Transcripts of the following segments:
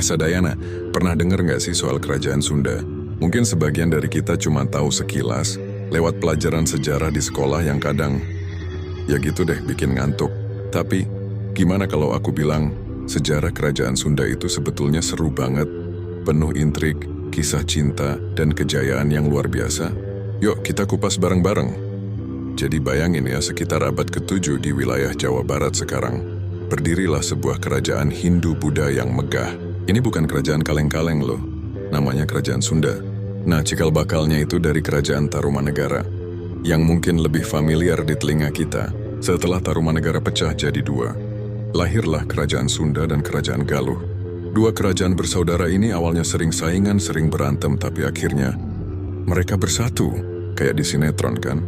Sadayana, pernah dengar nggak sih soal kerajaan Sunda? Mungkin sebagian dari kita cuma tahu sekilas, lewat pelajaran sejarah di sekolah yang kadang, ya gitu deh, bikin ngantuk. Tapi, gimana kalau aku bilang, sejarah kerajaan Sunda itu sebetulnya seru banget, penuh intrik, kisah cinta, dan kejayaan yang luar biasa? Yuk, kita kupas bareng-bareng. Jadi bayangin ya, sekitar abad ke-7 di wilayah Jawa Barat sekarang, berdirilah sebuah kerajaan Hindu-Buddha yang megah. Ini bukan kerajaan kaleng-kaleng loh, namanya kerajaan Sunda. Nah, cikal bakalnya itu dari kerajaan Tarumanegara, yang mungkin lebih familiar di telinga kita. Setelah Tarumanegara pecah jadi dua, lahirlah kerajaan Sunda dan kerajaan Galuh. Dua kerajaan bersaudara ini awalnya sering saingan, sering berantem, tapi akhirnya mereka bersatu, kayak di sinetron kan?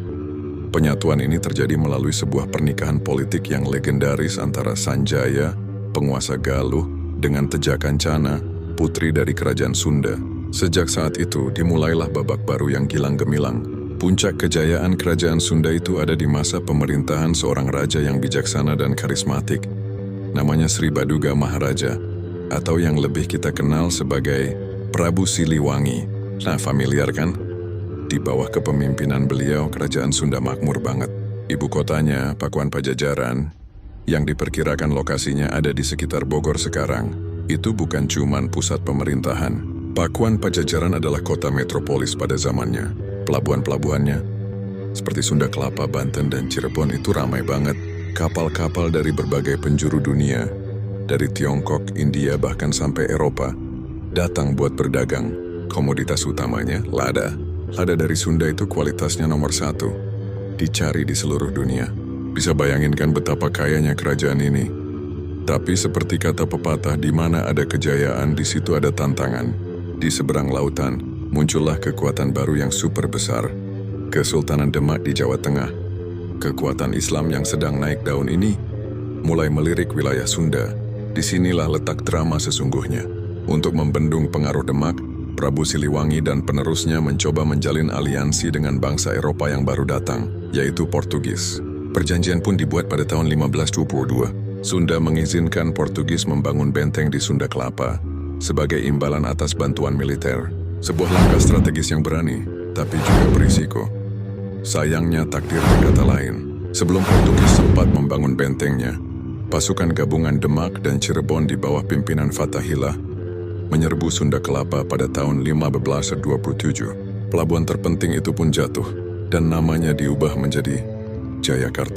Penyatuan ini terjadi melalui sebuah pernikahan politik yang legendaris antara Sanjaya, penguasa Galuh, dengan Teja Kancana, putri dari kerajaan Sunda. Sejak saat itu dimulailah babak baru yang gilang gemilang. Puncak kejayaan kerajaan Sunda itu ada di masa pemerintahan seorang raja yang bijaksana dan karismatik. Namanya Sri Baduga Maharaja, atau yang lebih kita kenal sebagai Prabu Siliwangi. Nah, familiar kan? Di bawah kepemimpinan beliau, kerajaan Sunda makmur banget. Ibu kotanya, Pakuan Pajajaran, yang diperkirakan lokasinya ada di sekitar Bogor sekarang, itu bukan cuman pusat pemerintahan. Pakuan Pajajaran adalah kota metropolis pada zamannya. Pelabuhan-pelabuhannya, seperti Sunda Kelapa, Banten, dan Cirebon itu ramai banget. Kapal-kapal dari berbagai penjuru dunia, dari Tiongkok, India, bahkan sampai Eropa, datang buat berdagang. Komoditas utamanya, lada. Lada dari Sunda itu kualitasnya nomor 1, dicari di seluruh dunia. Bisa bayangin kan betapa kayanya kerajaan ini. Tapi seperti kata pepatah, di mana ada kejayaan, di situ ada tantangan. Di seberang lautan, muncullah kekuatan baru yang super besar. Kesultanan Demak di Jawa Tengah. Kekuatan Islam yang sedang naik daun ini mulai melirik wilayah Sunda. Disinilah letak drama sesungguhnya. Untuk membendung pengaruh Demak, Prabu Siliwangi dan penerusnya mencoba menjalin aliansi dengan bangsa Eropa yang baru datang, yaitu Portugis. Perjanjian pun dibuat pada tahun 1522. Sunda mengizinkan Portugis membangun benteng di Sunda Kelapa sebagai imbalan atas bantuan militer. Sebuah langkah strategis yang berani, tapi juga berisiko. Sayangnya takdir berkata lain. Sebelum Portugis sempat membangun bentengnya, pasukan gabungan Demak dan Cirebon di bawah pimpinan Fathahillah menyerbu Sunda Kelapa pada tahun 1527. Pelabuhan terpenting itu pun jatuh, dan namanya diubah menjadi Jayakarta.